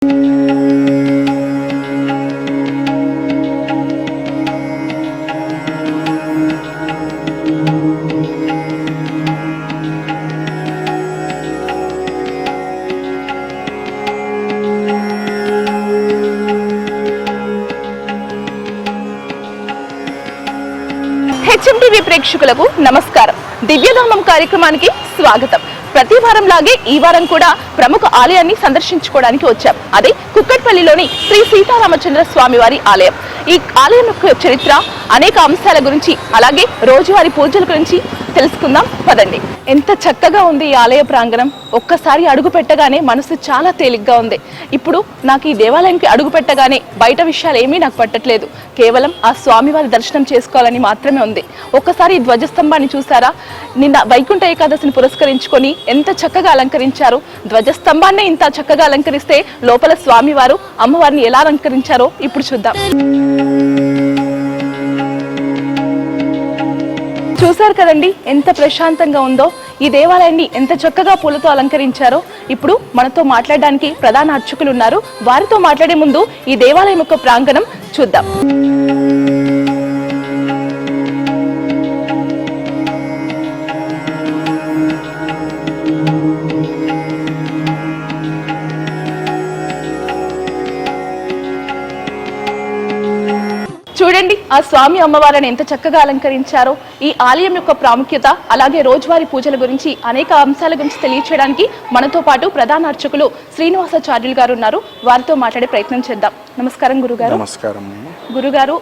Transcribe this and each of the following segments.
HMTV ప్రేక్షకులకు నమస్కారం. దివ్యధామం కార్యక్రమానికి స్వాగతం. ప్రతి వారం లాగే ఈ వారం కూడా ప్రముఖ ఆలయాన్ని సందర్శించుకోవడానికి వచ్చాం. అదే కుక్కట్పల్లిలోని శ్రీ సీతారామచంద్ర స్వామి వారి ఆలయం. ఈ ఆలయం యొక్క చరిత్ర, అనేక అంశాల గురించి, అలాగే రోజువారీ పూజల గురించి తెలుసుకుందాం పదండి. ఎంత చక్కగా ఉంది ఈ ఆలయ ప్రాంగణం. ఒక్కసారి అడుగు పెట్టగానే మనసు చాలా తేలిగ్గా ఉంది. ఇప్పుడు నాకు ఈ దేవాలయంకి అడుగు పెట్టగానే బయట విషయాలు ఏమీ నాకు పట్టట్లేదు. కేవలం ఆ స్వామివారి దర్శనం చేసుకోవాలని మాత్రమే ఉంది. ఒక్కసారి ఈ ధ్వజస్తంభాన్ని చూసారా? నిన్న వైకుంఠ ఏకాదశిని పురస్కరించుకొని ఎంత చక్కగా అలంకరించారు. ధ్వజస్తంభాన్ని ఇంత చక్కగా అలంకరిస్తే లోపల స్వామివారు అమ్మవారిని ఎలా అలంకరించారో ఇప్పుడు చూద్దాం. చూసారు కదండి ఎంత ప్రశాంతంగా ఉందో. ఈ దేవాలయాన్ని ఎంత చక్కగా పూలతో అలంకరించారో. ఇప్పుడు మనతో మాట్లాడడానికి ప్రధాన అర్చకులు ఉన్నారు. వారితో మాట్లాడే ముందు ఈ దేవాలయం యొక్క ప్రాంగణం చూద్దాం. చూడండి ఆ స్వామి అమ్మవారిని ఎంత చక్కగా అలంకరించారో. ఈ ఆలయం యొక్క ప్రాముఖ్యత, అలాగే రోజువారీ పూజల గురించి, అనేక అంశాల గురించి తెలియచేయడానికి మనతో పాటు ప్రధాన అర్చకులు శ్రీనివాసాచార్యులు గారు ఉన్నారు. వారితో మాట్లాడే ప్రయత్నం చేద్దాం. నమస్కారం గురుగారు. నమస్కారం గురుగారు.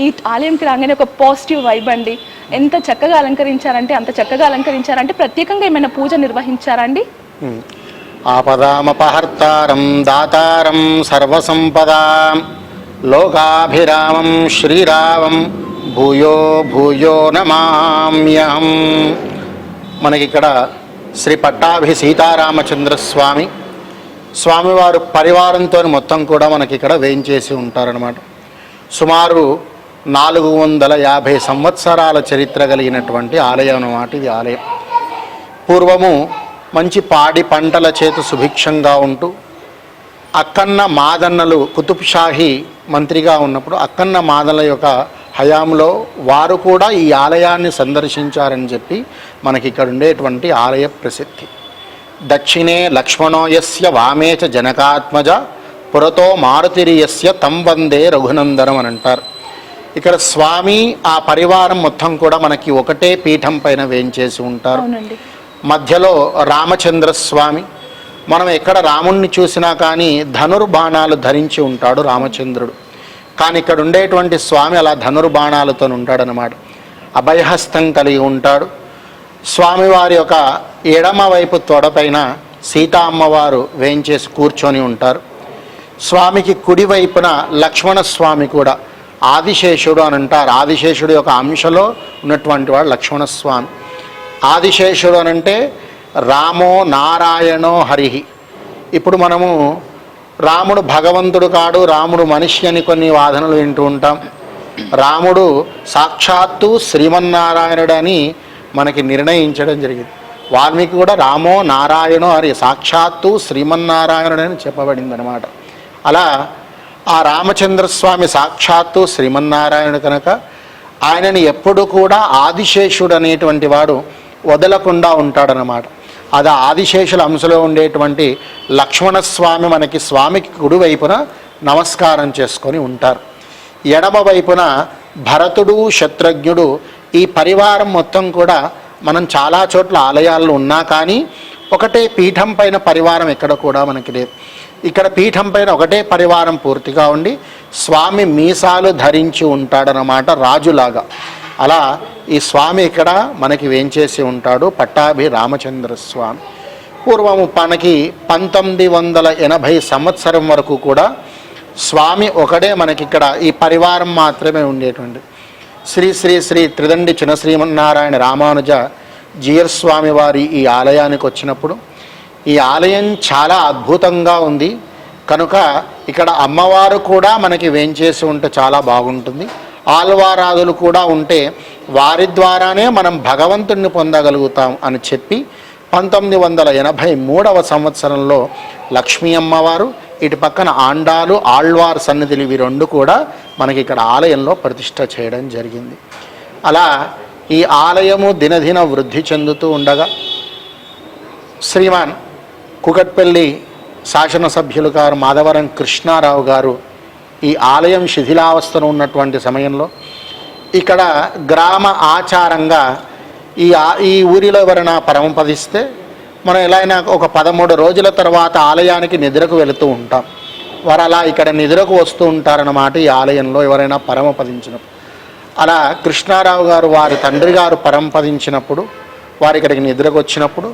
ఈ ఆలయంకి రాగానే ఒక పాజిటివ్ వైబ్ అండి. ఎంత చక్కగా అలంకరించారంటే అంత చక్కగా అలంకరించారంటే ప్రత్యేకంగా ఏమైనా పూజ నిర్వహించారా అండి? ఆపదామపహర్తారం దాతారం సర్వసంపదా లోకాభిరామం శ్రీరామం భూయో భూయో నమామ్యహం. మనకిక్కడ శ్రీ పట్టాభి సీతారామచంద్ర స్వామివారు పరివారంతో మొత్తం కూడా మనకిక్కడ వేయించేసి ఉంటారనమాట. సుమారు 450 సంవత్సరాల చరిత్ర కలిగినటువంటి ఆలయం అన్నమాట ఇది ఆలయం. పూర్వము మంచి పాడి పంటల చేత సుభిక్షంగా ఉంటూ అక్కన్న మాదన్నలు కుతుబ్ షాహీ మంత్రిగా ఉన్నప్పుడు అక్కన్న మాదన్నల యొక్క హయాంలో వారు కూడా ఈ ఆలయాన్ని సందర్శించారని చెప్పి మనకి ఇక్కడ ఉండేటువంటి ఆలయ ప్రసిద్ధి. దక్షిణే లక్ష్మణోయస్య వామే చ జనకాత్మజ పురతో మారుతిరియస్య తం వందే రఘునందనం అని అంటారు. ఇక్కడ స్వామి ఆ పరివారం మొత్తం కూడా మనకి ఒకటే పీఠం పైన వేయించేసి ఉంటారు. మధ్యలో రామచంద్ర స్వామి. మనం ఎక్కడ రాముణ్ణి చూసినా కానీ ధనుర్బాణాలు ధరించి ఉంటాడు రామచంద్రుడు. కానీ ఇక్కడ ఉండేటువంటి స్వామి అలా ధనుర్బాణాలతో ఉంటాడనమాట. అభయహస్తం కలిగి ఉంటాడు. స్వామివారి యొక్క ఎడమ వైపు తొడపైన సీతా అమ్మవారు వేయించేసి కూర్చొని ఉంటారు. స్వామికి కుడివైపున లక్ష్మణస్వామి కూడా, ఆదిశేషుడు అని అంటారు. ఆదిశేషుడు యొక్క అంశలో ఉన్నటువంటి వాడు లక్ష్మణస్వామి. ఆదిశేషుడు అనంటే రామో నారాయణో హరిహి. ఇప్పుడు మనము రాముడు భగవంతుడు కాడు, రాముడు మనిషి అని కొన్ని వాదనలు వింటూ ఉంటాం. రాముడు సాక్షాత్తు శ్రీమన్నారాయణుడు అని మనకి నిర్ణయించడం జరిగింది. వాల్మీకి కూడా రామో నారాయణో హరి, సాక్షాత్తు శ్రీమన్నారాయణుడు అని చెప్పబడింది అనమాట. అలా ఆ రామచంద్రస్వామి సాక్షాత్తు శ్రీమన్నారాయణుడు కనుక ఆయనని ఎప్పుడు కూడా ఆదిశేషుడు అనేటువంటి వాడు వదలకుండా ఉంటాడనమాట. అది ఆదిశేషుల అంశలో ఉండేటువంటి లక్ష్మణస్వామి మనకి స్వామికి కుడివైపున నమస్కారం చేసుకొని ఉంటారు. ఎడమ వైపున భరతుడు శత్రుఘ్నుడు. ఈ పరివారం మొత్తం కూడా మనం చాలా చోట్ల ఆలయాల్లో ఉన్నా కానీ ఒకటే పీఠం పైన పరివారం ఎక్కడ కూడా మనకి లేదు. ఇక్కడ పీఠం పైన ఒకటే పరివారం పూర్తిగా ఉండి స్వామి మీసాలు ధరించి ఉంటాడనమాట, రాజులాగా. అలా ఈ స్వామి ఇక్కడ మనకి వేంచేసి ఉంటాడు, పట్టాభి రామచంద్ర స్వామి. పూర్వము మనకి 1980 సంవత్సరం వరకు కూడా స్వామి ఒకడే మనకిక్కడ ఈ పరివారం మాత్రమే ఉండేటువంటి. శ్రీ శ్రీ శ్రీ త్రిదండి చిన్న శ్రీమన్నారాయణ రామానుజ జీయర్ స్వామి వారి ఈ ఆలయానికి వచ్చినప్పుడు ఈ ఆలయం చాలా అద్భుతంగా ఉంది కనుక ఇక్కడ అమ్మవారు కూడా మనకి వేంచేసి ఉంటే చాలా బాగుంటుంది. ఆల్వారాదులు కూడా ఉంటే వారి ద్వారానే మనం భగవంతుణ్ణి పొందగలుగుతాం అని చెప్పి 1983వ సంవత్సరంలో లక్ష్మీ అమ్మవారు ఇటు పక్కన ఆండాలు ఆళ్వార్ సన్నిధులు ఇవి రెండు కూడా మనకి ఇక్కడ ఆలయంలో ప్రతిష్ట చేయడం జరిగింది. అలా ఈ ఆలయము దినదిన వృద్ధి చెందుతూ ఉండగా శ్రీమాన్ కుకట్పల్లి శాసనసభ్యులు గారు మాధవరం కృష్ణారావు గారు ఈ ఆలయం శిథిలావస్థను ఉన్నటువంటి సమయంలో ఇక్కడ గ్రామ ఆచారంగా ఈ ఊరిలో ఎవరైనా పరమపదిస్తే మనం ఎలా అయినా ఒక 13 రోజుల తర్వాత ఆలయానికి నిద్రకు వెళుతూ ఉంటాం. వారు అలా ఇక్కడ నిద్రకు వస్తూ ఉంటారన్నమాట ఈ ఆలయంలో ఎవరైనా పరమపదించినప్పుడు. అలా కృష్ణారావు గారు వారి తండ్రి గారు పరమపదించినప్పుడు వారు ఇక్కడికి నిద్రకు వచ్చినప్పుడు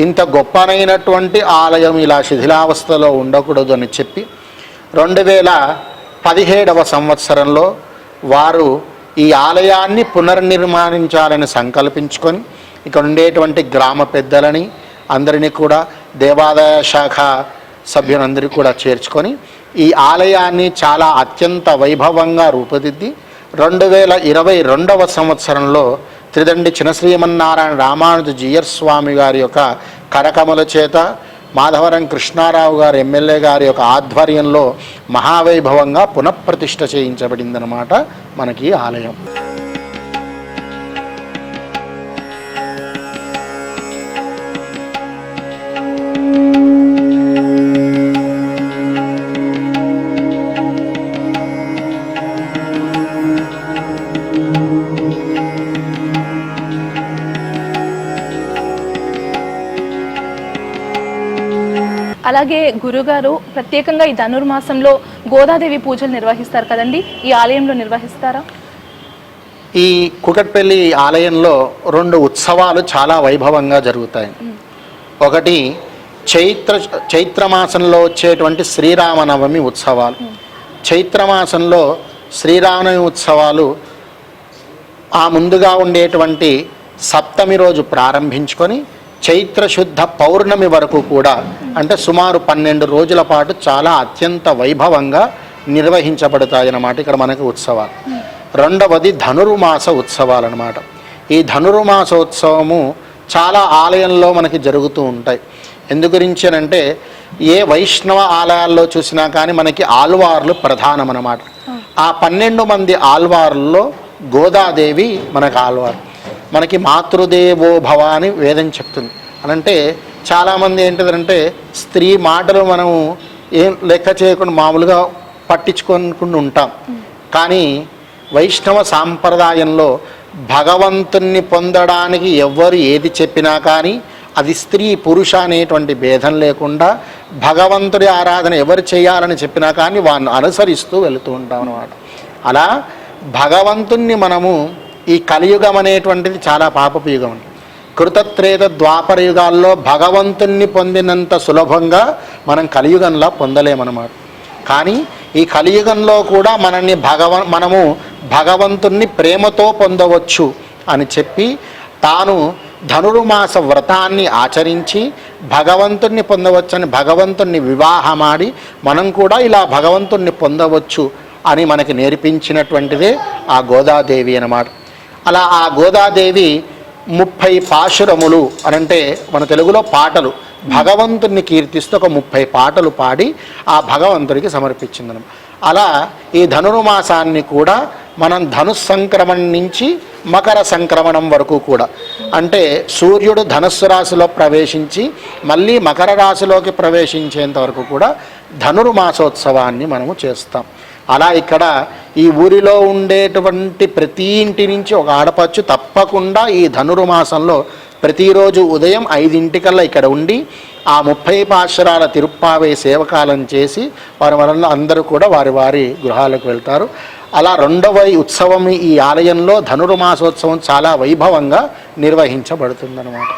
ఇంత గొప్పనైనటువంటి ఆలయం ఇలా శిథిలావస్థలో ఉండకూడదు అని చెప్పి 2017వ సంవత్సరంలో వారు ఈ ఆలయాన్ని పునర్నిర్మాణించాలని సంకల్పించుకొని ఇక్కడ ఉండేటువంటి గ్రామ పెద్దలని అందరినీ కూడా దేవాదాయ శాఖ సభ్యులందరికీ కూడా చేర్చుకొని ఈ ఆలయాన్ని చాలా అత్యంత వైభవంగా రూపుదిద్ది 2022వ సంవత్సరంలో త్రిదండి చినశ్రీమన్నారాయణ రామానుజ జీయర్ స్వామి గారి యొక్క కరకముల చేత మాధవరం కృష్ణారావు గారు ఎమ్మెల్యే గారి యొక్క ఆధ్వర్యంలో మహావైభవంగా పునఃప్రతిష్ఠ చేయించబడిందనమాట మనకి ఆలయం. అలాగే గురుగారు ప్రత్యేకంగా ఈ ధనుర్మాసంలో గోదాదేవి పూజలు నిర్వహిస్తారు కదండి, ఈ ఆలయంలో నిర్వహిస్తారా? ఈ కుకట్పల్లి ఆలయంలో 2 ఉత్సవాలు చాలా వైభవంగా జరుగుతాయి. ఒకటి చైత్రమాసంలో వచ్చేటువంటి శ్రీరామనవమి ఉత్సవాలు. చైత్రమాసంలో శ్రీరామనవమి ఉత్సవాలు ఆ ముందుగా ఉండేటువంటి సప్తమి రోజు ప్రారంభించుకొని చైత్రశుద్ధ పౌర్ణమి వరకు కూడా అంటే సుమారు 12 రోజుల పాటు చాలా అత్యంత వైభవంగా నిర్వహించబడతాయన్నమాట ఇక్కడ మనకు ఉత్సవాలు. రెండవది ధనుర్మాస ఉత్సవాలు అన్నమాట. ఈ ధనుర్మాసోత్సవము చాలా ఆలయంలో మనకి జరుగుతూ ఉంటాయి. ఎందు గురించి అంటే ఏ వైష్ణవ ఆలయాల్లో చూసినా కానీ మనకి ఆల్వార్లు ప్రధానం అన్నమాట. ఆ 12 మంది ఆల్వార్లలో గోదాదేవి మనకు ఆల్వార్. మనకి మాతృదేవో భవ అని వేదం చెప్తుంది. అనంటే చాలామంది ఏంటిదంటే స్త్రీ మాటలు మనము ఏం లెక్క చేయకుండా మామూలుగా పట్టించుకోకుండా ఉంటాం. కానీ వైష్ణవ సాంప్రదాయంలో భగవంతుణ్ణి పొందడానికి ఎవ్వరు ఏది చెప్పినా కానీ అది స్త్రీ పురుష అనేటువంటి భేదం లేకుండా భగవంతుడి ఆరాధన ఎవరు చేయాలని చెప్పినా కానీ వారిని అనుసరిస్తూ వెళుతూ ఉంటాం అన్నమాట. అలా భగవంతుణ్ణి మనము ఈ కలియుగం అనేటువంటిది చాలా పాపపు యుగం. కృతత్రేత ద్వాపర యుగాల్లో భగవంతుణ్ణి పొందినంత సులభంగా మనం కలియుగంలో పొందలేమన్నమాట. కానీ ఈ కలియుగంలో కూడా మనము భగవంతుణ్ణి ప్రేమతో పొందవచ్చు అని చెప్పి తాను ధనుర్మాస వ్రతాన్ని ఆచరించి భగవంతుణ్ణి పొందవచ్చని భగవంతుణ్ణి వివాహమాడి మనం కూడా ఇలా భగవంతుణ్ణి పొందవచ్చు అని మనకి నేర్పించినటువంటిదే ఆ గోదాదేవి అన్నమాట. అలా ఆ గోదాదేవి 30 పాశురములు అనంటే మన తెలుగులో పాటలు భగవంతుణ్ణి కీర్తిస్తూ ఒక 30 పాటలు పాడి ఆ భగవంతుడికి సమర్పించిందను. అలా ఈ ధనుర్మాసాన్ని కూడా మనం ధనుస్సంక్రమణం నుంచి మకర సంక్రమణం వరకు కూడా అంటే సూర్యుడు ధనుస్సు రాశిలో ప్రవేశించి మళ్ళీ మకర రాశిలోకి ప్రవేశించేంత వరకు కూడా ధనుర్మాసోత్సవాన్ని మనము చేస్తాం. అలా ఇక్కడ ఈ ఊరిలో ఉండేటువంటి ప్రతి ఇంటి నుంచి ఒక ఆడపచ్చు తప్పకుండా ఈ ధనుర్మాసంలో ప్రతిరోజు ఉదయం 5 ఇక్కడ ఉండి ఆ 30 పాశురాల తిరుప్పావై సేవకాలం చేసి వారి అందరూ కూడా వారి వారి గృహాలకు వెళ్తారు. అలా 2వ ఉత్సవం ఈ ఆలయంలో ధనుర్మాసోత్సవం చాలా వైభవంగా నిర్వహించబడుతుందన్నమాట.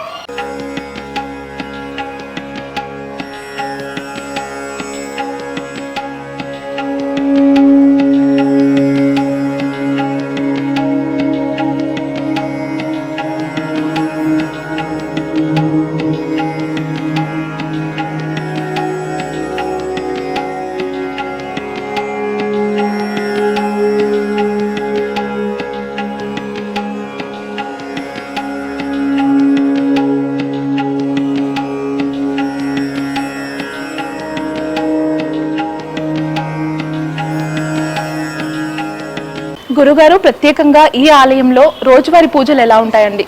గురుగారు, ప్రత్యేకంగా ఈ ఆలయంలో రోజువారీ పూజలు ఎలా ఉంటాయండి?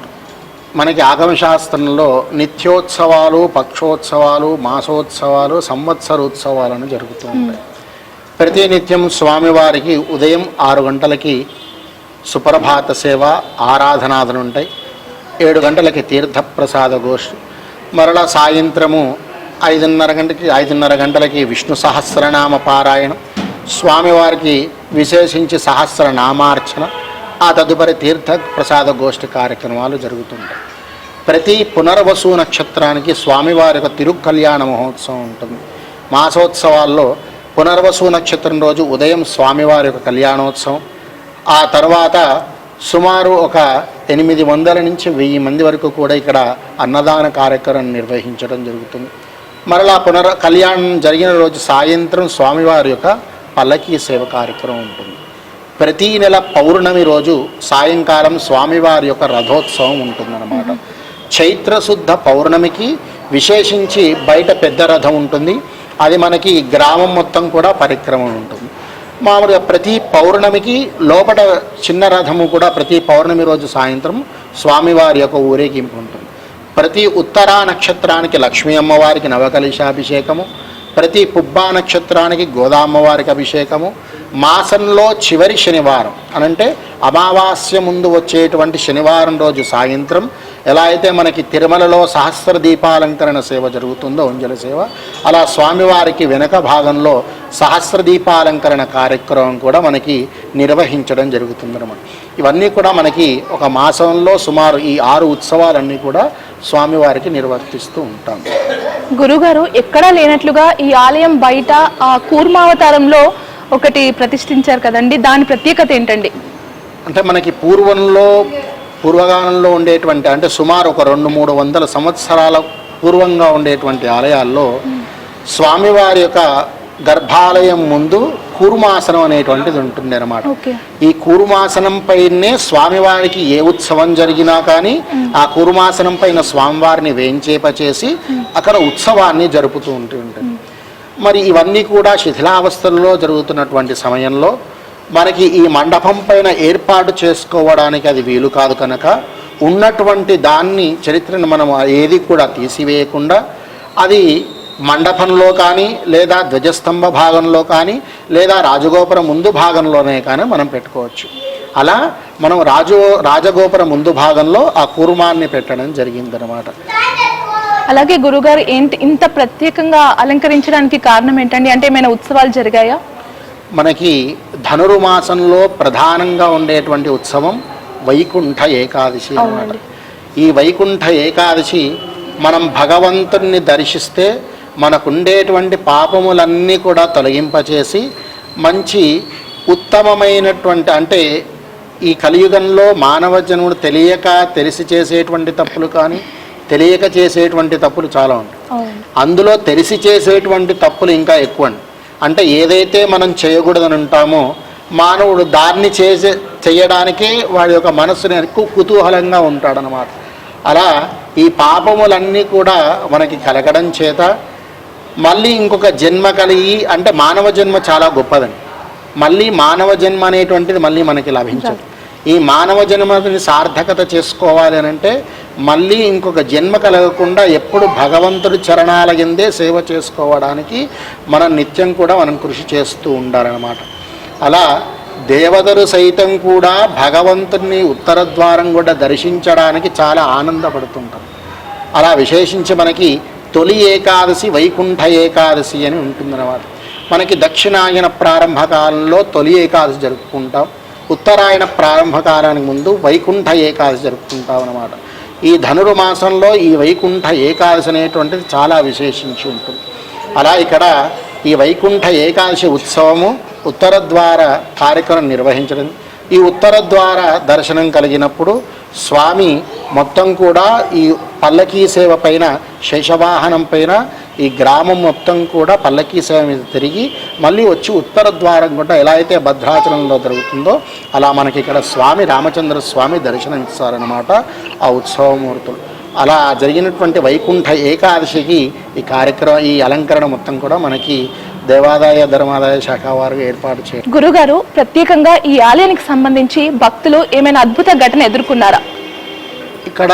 మనకి ఆగమశాస్త్రంలో నిత్యోత్సవాలు, పక్షోత్సవాలు, మాసోత్సవాలు, సంవత్సరోత్సవాలను జరుగుతూ ఉంటాయి. ప్రతి నిత్యం స్వామివారికి ఉదయం 6 గంటలకి సుప్రభాత సేవ, ఆరాధనాదులు ఉంటాయి. 7 గంటలకి తీర్థప్రసాద గోష్ఠి, మరలా సాయంత్రము 5:30 గంటలకి విష్ణు సహస్రనామ పారాయణం, స్వామివారికి విశేషించి సహస్రనామార్చన, ఆ తదుపరి తీర్థ ప్రసాద గోష్ఠి కార్యక్రమాలు జరుగుతుంటాయి. ప్రతి పునర్వసు నక్షత్రానికి స్వామివారి యొక్క తిరుకల్యాణ మహోత్సవం ఉంటుంది. మాసోత్సవాల్లో పునర్వసు నక్షత్రం రోజు ఉదయం స్వామివారి యొక్క కళ్యాణోత్సవం, ఆ తర్వాత సుమారు ఒక 800 నుంచి 1000 మంది వరకు కూడా ఇక్కడ అన్నదాన కార్యక్రమం నిర్వహించడం జరుగుతుంది. మరలా కళ్యాణం జరిగిన రోజు సాయంత్రం స్వామివారి యొక్క పల్లకీ సేవ కార్యక్రమం ఉంటుంది. ప్రతీ నెల పౌర్ణమి రోజు సాయంకాలం స్వామివారి యొక్క రథోత్సవం ఉంటుందన్నమాట. చైత్రశుద్ధ పౌర్ణమికి విశేషించి బయట పెద్ద రథం ఉంటుంది. అది మనకి గ్రామం మొత్తం కూడా పరిక్రమం ఉంటుంది. మామూలుగా ప్రతి పౌర్ణమికి లోపల చిన్న రథము కూడా ప్రతి పౌర్ణమి రోజు సాయంత్రం స్వామివారి యొక్క ఊరేగింపు ఉంటుంది. ప్రతి ఉత్తరా నక్షత్రానికి లక్ష్మీ అమ్మవారికి నవకలశాభిషేకము, ప్రతి పుబ్బా నక్షత్రానికి గోదామ్మవారికి అభిషేకము, మాసంలో చివరి శనివారం అనంటే అమావాస్య ముందు వచ్చేటువంటి శనివారం రోజు సాయంత్రం ఎలా అయితే మనకి తిరుమలలో సహస్ర దీపాలంకరణ సేవ జరుగుతుందో, ఉంజల సేవ, అలా స్వామివారికి వెనక భాగంలో సహస్ర దీపాలంకరణ కార్యక్రమం కూడా మనకి నిర్వహించడం జరుగుతుందన్నమాట. ఇవన్నీ కూడా మనకి ఒక మాసంలో సుమారు ఈ 6 ఉత్సవాలన్నీ కూడా స్వామివారికి నిర్వర్తిస్తూ ఉంటాం. గురుగారు, ఎక్కడా లేనట్లుగా ఈ ఆలయం బయట ఆ కూర్మావతారంలో ఒకటి ప్రతిష్ఠించారు కదండి, దాని ప్రత్యేకత ఏంటండి? అంటే మనకి పూర్వగానంలో ఉండేటువంటి, అంటే సుమారు ఒక 200-300 సంవత్సరాల పూర్వంగా ఉండేటువంటి ఆలయాల్లో స్వామివారి యొక్క గర్భాలయం ముందు కూర్మాసనం అనేటువంటిది ఉంటుంది అన్నమాట. ఈ కూర్మాసనం పైనే స్వామివారికి ఏ ఉత్సవం జరిగినా కానీ ఆ కూర్మాసనం పైన స్వామివారిని వేంచేపచేసి అక్కడ ఉత్సవాన్ని జరుపుతూ ఉంటుంది. మరి ఇవన్నీ కూడా శిథిలావస్థల్లో జరుగుతున్నటువంటి సమయంలో మనకి ఈ మండపం పైన ఏర్పాటు చేసుకోవడానికి అది వీలు కాదు కనుక ఉన్నటువంటి దాన్ని చరిత్రను మనం ఏది కూడా తీసివేయకుండా అది మండపంలో కానీ లేదా ధ్వజస్తంభ భాగంలో కానీ లేదా రాజగోపురం ముందు భాగంలోనే కానీ మనం పెట్టుకోవచ్చు. అలా మనం రాజగోపురం ముందు భాగంలో ఆ కూర్మాన్ని పెట్టడం జరిగిందనమాట. అలాగే గురుగారు, ఏంటి ఇంత ప్రత్యేకంగా అలంకరించడానికి కారణం ఏంటండి? అంటే ఏమైనా ఉత్సవాలు జరిగాయా? మనకి ధనుర్మాసంలో ప్రధానంగా ఉండేటువంటి ఉత్సవం వైకుంఠ ఏకాదశి అన్నమాట. ఈ వైకుంఠ ఏకాదశి మనం భగవంతుణ్ణి దర్శిస్తే మనకుండేటువంటి పాపములన్నీ కూడా తొలగింపచేసి మంచి ఉత్తమమైనటువంటి, అంటే ఈ కలియుగంలో మానవ జనుడు తెలిసి చేసేటువంటి తప్పులు కానీ తెలియక చేసేటువంటి తప్పులు చాలా ఉంటాయి. అందులో తెలిసి చేసేటువంటి తప్పులు ఇంకా ఎక్కువ. అంటే ఏదైతే మనం చేయకూడదని ఉంటామో మానవుడు దాన్ని చేయడానికే వాడి యొక్క మనస్సుని ఎక్కువ కుతూహలంగా ఉంటాడనమాట. అలా ఈ పాపములన్నీ కూడా మనకి కలగడం చేత మళ్ళీ ఇంకొక జన్మ కలిగి, అంటే మానవ జన్మ చాలా గొప్పదని, మళ్ళీ మానవ జన్మ అనేటువంటిది మళ్ళీ మనకి లభించదు. ఈ మానవ జన్మని సార్థకత చేసుకోవాలి అని అంటే మళ్ళీ ఇంకొక జన్మ కలగకుండా ఎప్పుడు భగవంతుడి చరణాల కిందే సేవ చేసుకోవడానికి మనం నిత్యం కూడా మనం కృషి చేస్తూ ఉండాలన్నమాట. అలా దేవతలు సైతం కూడా భగవంతుడిని ఉత్తర ద్వారం కూడా దర్శించడానికి చాలా ఆనందపడుతుంటారు. అలా విశేషించి మనకి తొలి ఏకాదశి వైకుంఠ ఏకాదశి అని ఉంటుందన్నమాట. మనకి దక్షిణాయన ప్రారంభ కాలంలో తొలి ఏకాదశి జరుపుకుంటాం, ఉత్తరాయణ ప్రారంభ కాలానికి ముందు వైకుంఠ ఏకాదశి జరుపుకుంటాం అన్నమాట. ఈ ధనుర్మాసంలో ఈ వైకుంఠ ఏకాదశి అనేటువంటిది చాలా విశేషించి ఉంటుంది. అలా ఇక్కడ ఈ వైకుంఠ ఏకాదశి ఉత్సవము ఉత్తర ద్వార కార్యక్రమం నిర్వహించడం. ఈ ఉత్తర ద్వార దర్శనం కలిగినప్పుడు స్వామి మొత్తం కూడా ఈ పల్లకీ సేవ పైన, శేషవాహనం పైన ఈ గ్రామం మొత్తం కూడా పల్లకీ సేవ మీద తిరిగి మళ్ళీ వచ్చి ఉత్తర ద్వారం కూడా ఎలా అయితే భద్రాచలంలో జరుగుతుందో అలా మనకి ఇక్కడ స్వామి రామచంద్ర స్వామి దర్శనం ఇస్తారన్నమాట ఆ ఉత్సవమూర్తులు. అలా జరిగినటువంటి వైకుంఠ ఏకాదశికి ఈ కార్యక్రమం, ఈ అలంకరణ మొత్తం కూడా మనకి దేవాదాయ ధర్మాదాయ శాఖ వారు ఏర్పాటు చేయాలి. గురుగారు, ప్రత్యేకంగా ఈ ఆలయానికి సంబంధించి భక్తులు ఏమైనా అద్భుత ఘటన ఎదుర్కొన్నారా? ఇక్కడ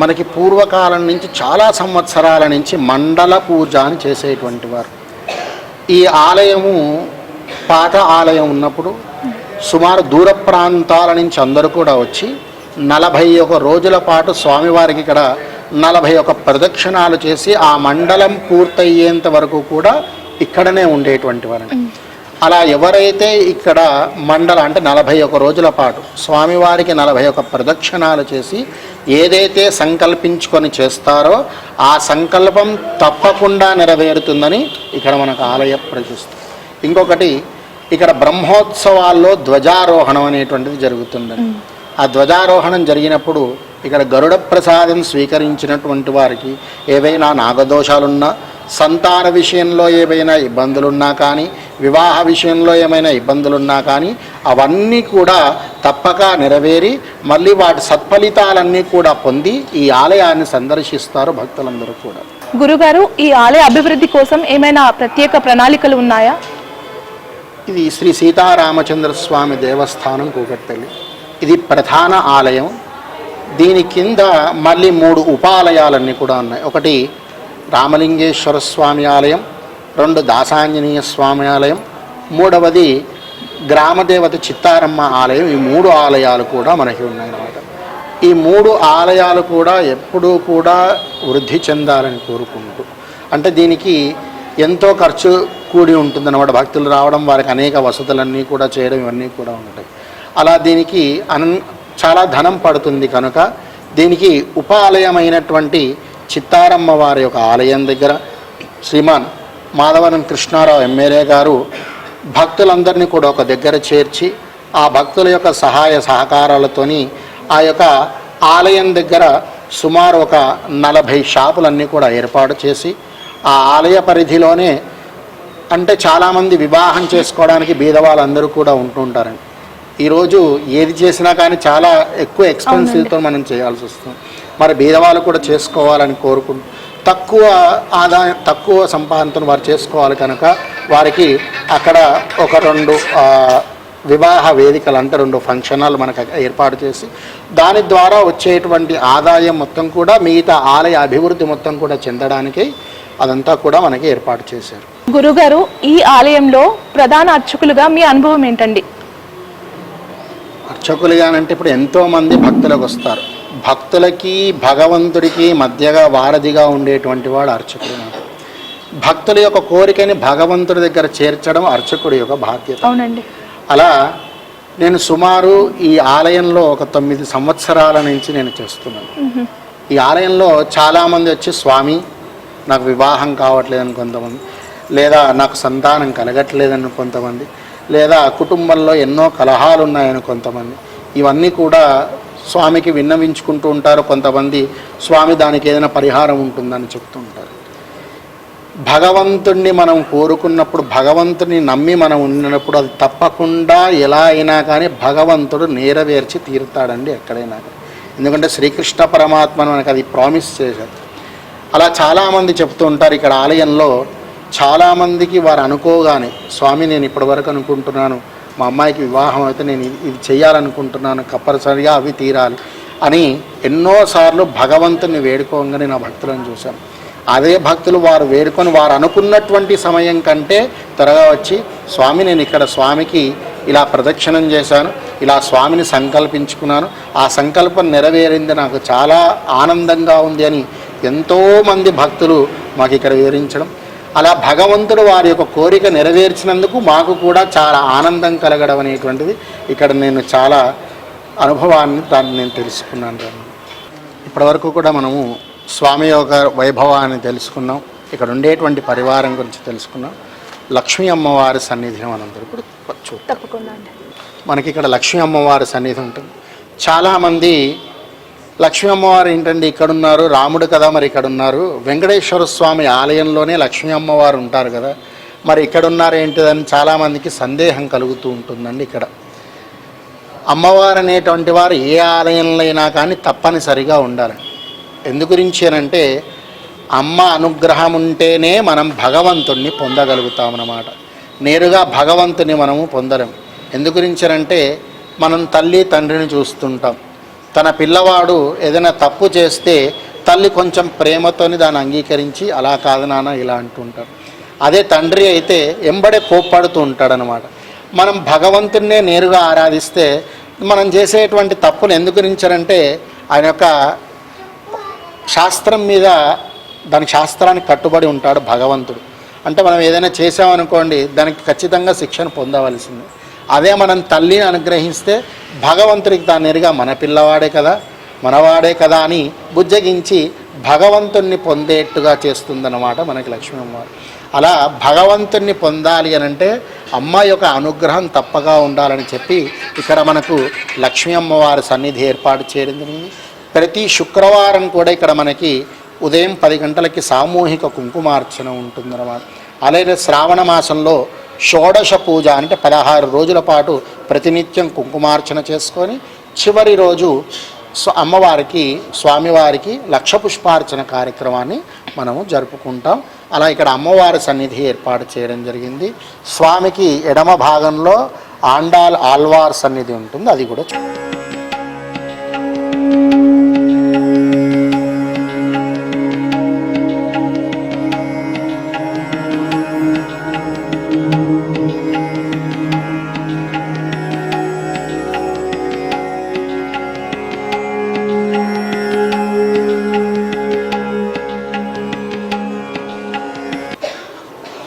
మనకి పూర్వకాలం నుంచి చాలా సంవత్సరాల నుంచి మండల పూజ అని చేసేటువంటి వారు. ఈ ఆలయము పాత ఆలయం ఉన్నప్పుడు సుమారు దూర ప్రాంతాల నుంచి అందరూ కూడా వచ్చి 41 రోజుల పాటు స్వామివారికి ఇక్కడ 41 ప్రదక్షిణాలు చేసి ఆ మండలం పూర్తయ్యేంత వరకు కూడా ఇక్కడనే ఉండేటువంటి వారు. అలా ఎవరైతే ఇక్కడ అంటే 41 రోజుల పాటు స్వామివారికి 41 ప్రదక్షిణాలు చేసి ఏదైతే సంకల్పించుకొని చేస్తారో ఆ సంకల్పం తప్పకుండా నెరవేరుతుందని ఇక్కడ మనకు ఆలయ ప్రతిష్ఠ. ఇంకొకటి, ఇక్కడ బ్రహ్మోత్సవాల్లో ధ్వజారోహణం అనేటువంటిది జరుగుతుందండి. ఆ ధ్వజారోహణం జరిగినప్పుడు ఇక్కడ గరుడ ప్రసాదం స్వీకరించినటువంటి వారికి ఏవైనా నాగదోషాలున్నా, సంతాన విషయంలో ఏవైనా ఇబ్బందులున్నా కానీ, వివాహ విషయంలో ఏమైనా ఇబ్బందులున్నా కానీ అవన్నీ కూడా తప్పక నెరవేరి మళ్ళీ వాటి సత్ఫలితాలన్నీ కూడా పొంది ఈ ఆలయాన్ని సందర్శిస్తారు భక్తులందరూ కూడా. గురుగారు, ఈ ఆలయ అభివృద్ధి కోసం ఏమైనా ప్రత్యేక ప్రణాళికలు ఉన్నాయా? ఇది శ్రీ సీతారామచంద్ర స్వామి దేవస్థానం కూకట్పల్లి. ఇది ప్రధాన ఆలయం. దీని కింద మళ్ళీ 3 ఉపాలయాలన్నీ కూడా ఉన్నాయి. ఒకటి రామలింగేశ్వర స్వామి ఆలయం, 2 దాసాంజనేయ స్వామి ఆలయం, 3వది గ్రామదేవత చిత్తారమ్మ ఆలయం. ఈ 3 ఆలయాలు కూడా మనకి ఉన్నాయన్నమాట. ఈ 3 ఆలయాలు కూడా ఎప్పుడూ కూడా వృద్ధి చెందాలని కోరుకుంటూ, అంటే దీనికి ఎంతో ఖర్చు కూడి ఉంటుందన్నమాట. భక్తులు రావడం, వారికి అనేక వసతులన్నీ కూడా చేయడం, ఇవన్నీ కూడా ఉంటాయి. అలా దీనికి చాలా ధనం పడుతుంది కనుక దీనికి ఉపాలయమైనటువంటి చిత్తారమ్మ వారి యొక్క ఆలయం దగ్గర శ్రీమాన్ మాధవరం కృష్ణారావు ఎమ్మెల్యే గారు భక్తులందరినీ కూడా ఒక దగ్గర చేర్చి ఆ భక్తుల యొక్క సహాయ సహకారాలతోని ఆ యొక్క ఆలయం దగ్గర సుమారు ఒక 40 షాపులన్నీ కూడా ఏర్పాటు చేసి ఆ ఆలయ పరిధిలోనే, అంటే చాలామంది వివాహం చేసుకోవడానికి బీదవాళ్ళందరూ కూడా ఉంటుంటారండి. ఈరోజు ఏది చేసినా కానీ చాలా ఎక్కువ ఎక్స్పెన్సివ్తో మనం చేయాల్సి వస్తుంది. మరి బీదవాళ్ళు కూడా చేసుకోవాలని కోరుకుంటూ తక్కువ ఆదాయం, తక్కువ సంపాదనతో వారు చేసుకోవాలి కనుక వారికి అక్కడ ఒక 2 వివాహ వేదికలు, అంటే 2 ఫంక్షన్ హాల్ మనకు ఏర్పాటు చేసి దాని ద్వారా వచ్చేటువంటి ఆదాయం మొత్తం కూడా మిగతా ఆలయ అభివృద్ధి మొత్తం కూడా చెందడానికి అదంతా కూడా మనకి ఏర్పాటు చేశారు. గురుగారు, ఈ ఆలయంలో ప్రధాన అర్చకులుగా మీ అనుభవం ఏంటండి? అర్చకులుగానంటే ఇప్పుడు ఎంతోమంది భక్తులకు వస్తారు. భక్తులకి భగవంతుడికి మధ్యగా వారధిగా ఉండేటువంటి వాడు అర్చకుడు. భక్తుల యొక్క కోరికని భగవంతుడి దగ్గర చేర్చడం అర్చకుడి యొక్క బాధ్యత. అవునండి. అలా నేను సుమారు ఈ ఆలయంలో ఒక 9 సంవత్సరాల నుంచి నేను చేస్తున్నాను. ఈ ఆలయంలో చాలామంది వచ్చి స్వామి నాకు వివాహం కావట్లేదని కొంతమంది, లేదా నాకు సంతానం కలగట్లేదని కొంతమంది, లేదా కుటుంబంలో ఎన్నో కలహాలు ఉన్నాయని కొంతమంది, ఇవన్నీ కూడా స్వామికి విన్నవించుకుంటూ ఉంటారు. కొంతమంది స్వామి దానికి ఏదైనా పరిహారం ఉంటుందని చెప్తూ ఉంటారు. భగవంతుణ్ణి మనం కోరుకున్నప్పుడు, భగవంతుని నమ్మి మనం ఉన్నప్పుడు అది తప్పకుండా ఎలా అయినా కానీ భగవంతుడు నెరవేర్చి తీరుతాడండి ఎక్కడైనా. ఎందుకంటే శ్రీకృష్ణ పరమాత్మ మనకు అది ప్రామిస్ చేశారు. అలా చాలామంది చెప్తూ ఉంటారు. ఇక్కడ ఆలయంలో చాలామందికి వారు అనుకోగానే, స్వామి నేను ఇప్పటివరకు అనుకుంటున్నాను మా అమ్మాయికి వివాహం అయితే నేను ఇది చేయాలనుకుంటున్నాను, కంపల్సరిగా అవి తీరాలి అని ఎన్నోసార్లు భగవంతుని వేడుకోగానే నా భక్తులను చూశాను. అదే భక్తులు వారు వేడుకొని వారు అనుకున్నటువంటి సమయం కంటే త్వరగా వచ్చి స్వామి నేను ఇక్కడ స్వామికి ఇలా ప్రదక్షిణం చేశాను, ఇలా స్వామిని సంకల్పించుకున్నాను, ఆ సంకల్పం నెరవేరింది, నాకు చాలా ఆనందంగా ఉంది అని ఎంతోమంది భక్తులు మాకు ఇక్కడ వివరించడం, అలా భగవంతుడు వారి యొక్క కోరిక నెరవేర్చినందుకు మాకు కూడా చాలా ఆనందం కలగడం అనేటువంటిది ఇక్కడ నేను చాలా అనుభవాన్ని దాన్ని నేను తెలుసుకున్నాను. ఇప్పటివరకు కూడా మనము స్వామి యొక్క వైభవాన్ని తెలుసుకున్నాం, ఇక్కడ ఉండేటువంటి పరివారం గురించి తెలుసుకున్నాం. లక్ష్మీ అమ్మవారి సన్నిధిని మనందరూ ఇప్పుడు తప్పకుండా మనకి ఇక్కడ లక్ష్మీ అమ్మవారి సన్నిధి ఉంటుంది. చాలామంది లక్ష్మీ అమ్మవారు ఏంటండి ఇక్కడ ఉన్నారు, రాముడు కదా మరి ఇక్కడ ఉన్నారు, వెంకటేశ్వర స్వామి ఆలయంలోనే లక్ష్మీ అమ్మవారు ఉంటారు కదా మరి ఇక్కడ ఉన్నారు ఏంటిదని చాలామందికి సందేహం కలుగుతూ ఉంటుందండి. ఇక్కడ అమ్మవారు అనేటువంటి వారు ఏ ఆలయంలో అయినా కానీ తప్పనిసరిగా ఉండాలి. ఎందు గురించి అనంటే అమ్మ అనుగ్రహం ఉంటేనే మనం భగవంతుణ్ణి పొందగలుగుతామన్నమాట. నేరుగా భగవంతుని మనము పొందలేం. ఎందు గురించనంటే మనం తల్లి తండ్రిని చూస్తుంటాం. తన పిల్లవాడు ఏదైనా తప్పు చేస్తే తల్లి కొంచెం ప్రేమతోని దాన్ని అంగీకరించి అలా కాదు నాన్న ఇలా అంటుంటాడు. అదే తండ్రి అయితే ఎంబడే కోప్పడుతూ ఉంటాడనమాట. మనం భగవంతున్నే నేరుగా ఆరాధిస్తే మనం చేసేటువంటి తప్పును ఎందుకు గురించారంటే ఆయన యొక్క శాస్త్రం మీద దానికి శాస్త్రానికి కట్టుబడి ఉంటాడు భగవంతుడు. అంటే మనం ఏదైనా చేసామనుకోండి దానికి ఖచ్చితంగా శిక్షను పొందవలసింది. అదే మనం తల్లిని అనుగ్రహిస్తే భగవంతుడికి తాను నేరుగా మన పిల్లవాడే కదా మనవాడే కదా అని బుజ్జగించి భగవంతుణ్ణి పొందేట్టుగా చేస్తుందన్నమాట మనకి లక్ష్మీ అమ్మవారు. అలా భగవంతుణ్ణి పొందాలి అని అంటే అమ్మ యొక్క అనుగ్రహం తప్పగా ఉండాలని చెప్పి ఇక్కడ మనకు లక్ష్మీ అమ్మవారి సన్నిధి ఏర్పాటు చేయడం జరిగింది. ప్రతి శుక్రవారం కూడా ఇక్కడ మనకి ఉదయం 10 గంటలకి సామూహిక కుంకుమార్చన ఉంటుందన్నమాట. అలాగే శ్రావణ మాసంలో షోడశ పూజ అంటే 16 రోజుల పాటు ప్రతినిత్యం కుంకుమార్చన చేసుకొని చివరి రోజు అమ్మవారికి స్వామివారికి లక్ష పుష్పార్చన కార్యక్రమాన్ని మనము జరుపుకుంటాం. అలా ఇక్కడ అమ్మవారి సన్నిధి ఏర్పాటు చేయడం జరిగింది. స్వామికి ఎడమ భాగంలో ఆండాల్ ఆల్వార్ సన్నిధి ఉంటుంది, అది కూడా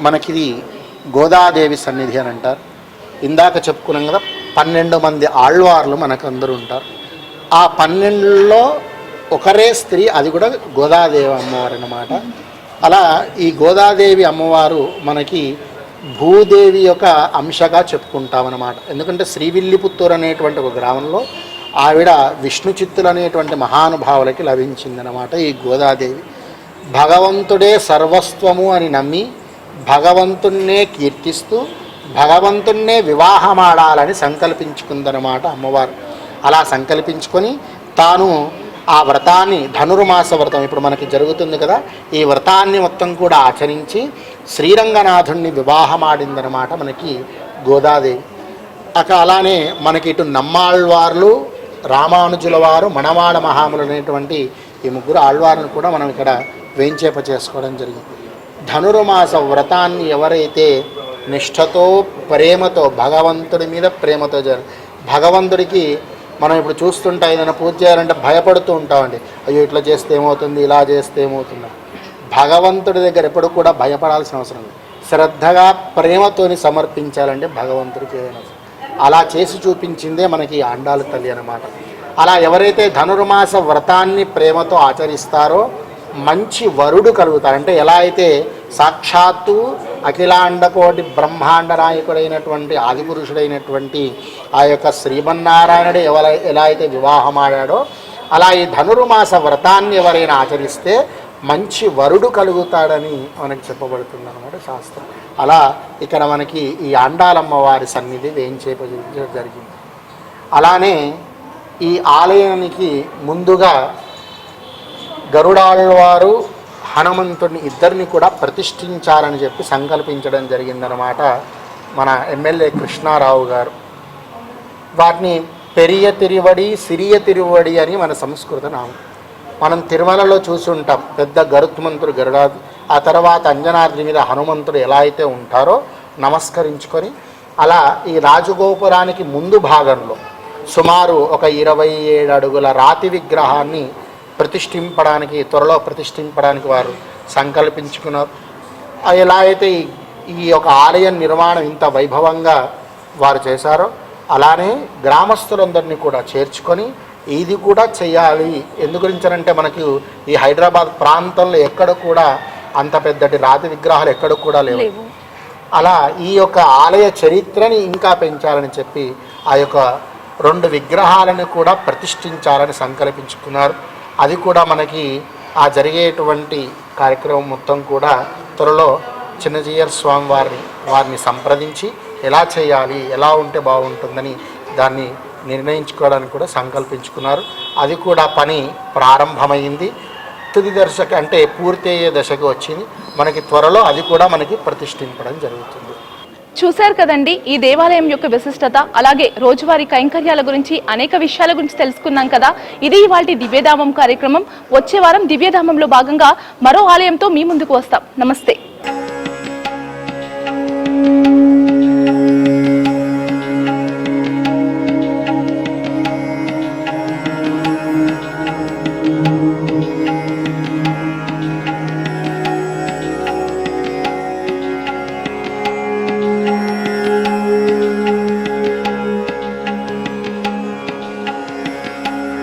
మనకిది గోదాదేవి సన్నిధి అని అంటారు. ఇందాక చెప్పుకున్నాం కదా 12 మంది ఆళ్వార్లు మనకు అందరూ ఉంటారు. ఆ 12లో ఒకరే స్త్రీ, అది కూడా గోదాదేవి అమ్మవారు అన్నమాట. అలా ఈ గోదాదేవి అమ్మవారు మనకి భూదేవి యొక్క అంశగా చెప్పుకుంటామన్నమాట. ఎందుకంటే శ్రీవిల్లిపుత్తూరు అనేటువంటి ఒక గ్రామంలో ఆవిడ విష్ణు చిత్తులు అనేటువంటి మహానుభావులకి లభించిందనమాట ఈ గోదాదేవి. భగవంతుడే సర్వస్వము అని నమ్మి భగవంతున్నే కీర్తిస్తూ భగవంతున్నే వివాహమాడాలని సంకల్పించుకుందనమాట అమ్మవారు. అలా సంకల్పించుకొని తాను ఆ వ్రతాన్ని ధనుర్మాస వ్రతం ఇప్పుడు మనకి జరుగుతుంది కదా, ఈ వ్రతాన్ని మొత్తం కూడా ఆచరించి శ్రీరంగనాథుణ్ణి వివాహమాడిందనమాట మనకి గోదాదేవి. అలానే మనకి ఇటు నమ్మాళ్వార్లు, రామానుజుల వారు, మనవాడ మహాములు అనేటువంటి ఈ 3 ఆళ్వార్లను కూడా మనం ఇక్కడ వేంచేప చేసుకోవడం జరిగింది. ధనుర్మాస వ్రతాన్ని ఎవరైతే నిష్ఠతో ప్రేమతో భగవంతుడి మీద ప్రేమతో భగవంతుడికి మనం ఇప్పుడు చూస్తుంటా ఏదైనా పూజ చేయాలంటే భయపడుతూ ఉంటామండి. అయ్యో ఇట్లా చేస్తే ఏమవుతుంది, ఇలా చేస్తే ఏమవుతుంది. భగవంతుడి దగ్గర ఎప్పుడు కూడా భయపడాల్సిన అవసరం లేదు. శ్రద్ధగా ప్రేమతోని సమర్పించాలంటే భగవంతుడికి ఏదైనా అలా చేసి చూపించిందే మనకి ఆండాల తల్లి అన్నమాట. అలా ఎవరైతే ధనుర్మాస వ్రతాన్ని ప్రేమతో ఆచరిస్తారో మంచి వరుడు కలుగుతారు. అంటే ఎలా అయితే సాక్షాత్తు అఖిలాండకోటి బ్రహ్మాండ నాయకుడైనటువంటి ఆదిపురుషుడైనటువంటి ఆ యొక్క శ్రీమన్నారాయణుడు ఎలా అయితే వివాహమాడాడో అలా ఈ ధనుర్మాస వ్రతాన్ని ఎవరైనా ఆచరిస్తే మంచి వరుడు కలుగుతాడని మనకి చెప్పబడుతుంది అన్నమాట శాస్త్రం. అలా ఇక్కడ మనకి ఈ ఆండాలమ్మ వారి సన్నిధి వేయించేపజేయడం జరిగింది. అలానే ఈ ఆలయానికి ముందుగా గరుడాళ్వారు హనుమంతుడిని ఇద్దరిని కూడా ప్రతిష్ఠించాలని చెప్పి సంకల్పించడం జరిగిందనమాట మన ఎమ్మెల్యే కృష్ణారావు గారు. వాటిని పెరియ తిరువడి, సిరియ తిరువడి అని మన సంస్కృత నామం. మనం తిరుమలలో చూసి ఉంటాం పెద్ద గరుత్మంతుడు గరుడాది, ఆ తర్వాత అంజనాద్రి మీద హనుమంతుడు ఎలా అయితే ఉంటారో నమస్కరించుకొని అలా ఈ రాజగోపురానికి ముందు భాగంలో సుమారు ఒక 27 అడుగుల రాతి విగ్రహాన్ని ప్రతిష్ఠింపడానికి త్వరలో ప్రతిష్ఠింపడానికి వారు సంకల్పించుకున్నారు. ఎలా అయితే ఈ యొక్క ఆలయ నిర్మాణం ఇంత వైభవంగా వారు చేశారో అలానే గ్రామస్తులందరినీ కూడా చేర్చుకొని ఇది కూడా చేయాలి. ఎందు గురించనంటే మనకి ఈ హైదరాబాద్ ప్రాంతంలో ఎక్కడ కూడా అంత పెద్దటి రాతి విగ్రహాలు ఎక్కడ కూడా లేవు. అలా ఈ యొక్క ఆలయ చరిత్రని ఇంకా పెంచాలని చెప్పి ఆ యొక్క 2 విగ్రహాలను కూడా ప్రతిష్ఠించాలని సంకల్పించుకున్నారు. అది కూడా మనకి ఆ జరిగేటువంటి కార్యక్రమం మొత్తం కూడా త్వరలో చిన్నజీయర్ స్వామి వారిని సంప్రదించి ఎలా చేయాలి, ఎలా ఉంటే బాగుంటుందని దాన్ని నిర్ణయించుకోవడానికి కూడా సంకల్పించుకున్నారు. అది కూడా పని ప్రారంభమైంది. తుది దశకు అంటే పూర్తి అయ్యే దశకు వచ్చింది. మనకి త్వరలో అది కూడా మనకి ప్రతిష్ఠింపడం జరుగుతుంది. చూశారు కదండి ఈ దేవాలయం యొక్క విశిష్టత, అలాగే రోజువారీ కైంకర్యాల గురించి అనేక విషయాల గురించి తెలుసుకున్నాం కదా. ఇది ఇవాల్టి దివ్యధామం కార్యక్రమం. వచ్చే వారం దివ్యధామంలో భాగంగా మరో ఆలయంతో మీ ముందుకు వస్తాం. నమస్తే.